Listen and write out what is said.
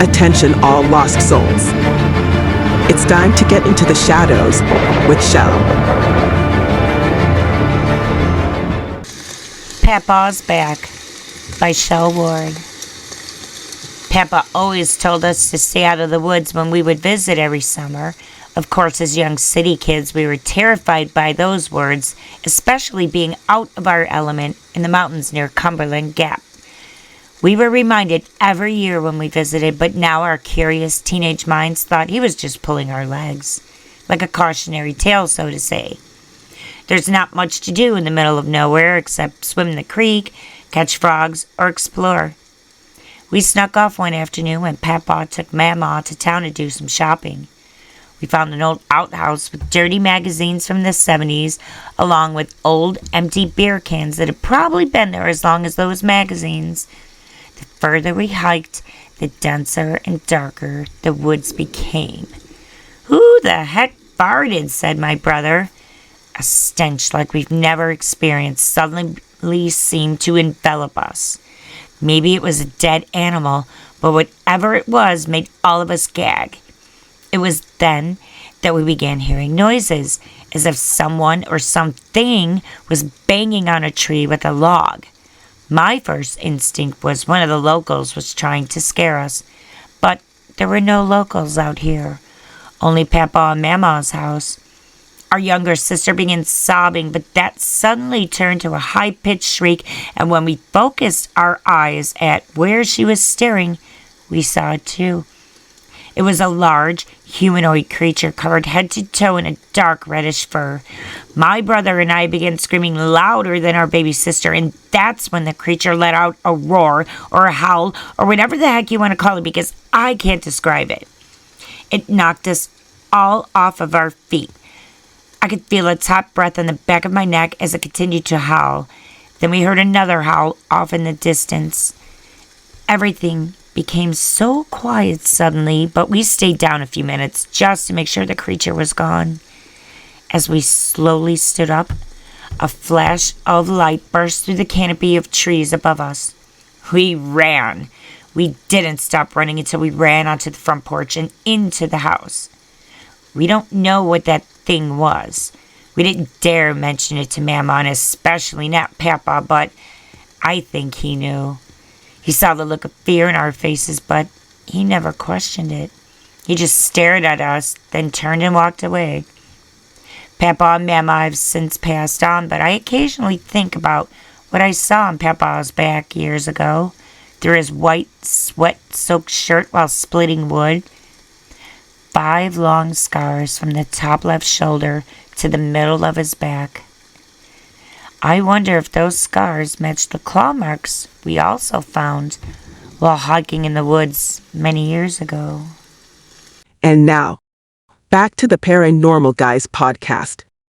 Attention all lost souls. It's time to get into the shadows with Shell. Papaw's Back by Shell Ward. Papa always told us to stay out of the woods when we would visit every summer. Of course, as young city kids, we were terrified by those words, especially being out of our element in the mountains near Cumberland Gap. We were reminded every year when we visited, but now our curious teenage minds thought he was just pulling our legs, like a cautionary tale, so to say. There's not much to do in the middle of nowhere except swim in the creek, catch frogs, or explore. We snuck off one afternoon when Papaw took Mama to town to do some shopping. We found an old outhouse with dirty magazines from the 70s, along with old empty beer cans that had probably been there as long as those magazines. The further we hiked, the denser and darker the woods became. "Who the heck farted?" said my brother. A stench like we've never experienced suddenly seemed to envelop us. Maybe it was a dead animal, but whatever it was made all of us gag. It was then that we began hearing noises, as if someone or something was banging on a tree with a log. My first instinct was one of the locals was trying to scare us, but there were no locals out here, only Papa and Mama's house. Our younger sister began sobbing, but that suddenly turned to a high-pitched shriek, and when we focused our eyes at where she was staring, we saw it too. It was a large, humanoid creature covered head to toe in a dark reddish fur. My brother and I began screaming louder than our baby sister, and that's when the creature let out a roar or a howl or whatever the heck you want to call it, because I can't describe it. It knocked us all off of our feet. I could feel its hot breath on the back of my neck as it continued to howl. Then we heard another howl off in the distance. Everything became so quiet suddenly, but we stayed down a few minutes just to make sure the creature was gone. As we slowly stood up, a flash of light burst through the canopy of trees above us. We ran. We didn't stop running until we ran onto the front porch and into the house. We don't know what that thing was. We didn't dare mention it to Mama, and especially not Papa, but I think he knew. He saw the look of fear in our faces, but he never questioned it. He just stared at us, then turned and walked away. Papa and Mama have since passed on, but I occasionally think about what I saw on Papa's back years ago, through his white, sweat-soaked shirt while splitting wood. 5 long scars from the top left shoulder to the middle of his back. I wonder if those scars matched the claw marks we also found while hiking in the woods many years ago. And now, back to the Paranormal Guys podcast.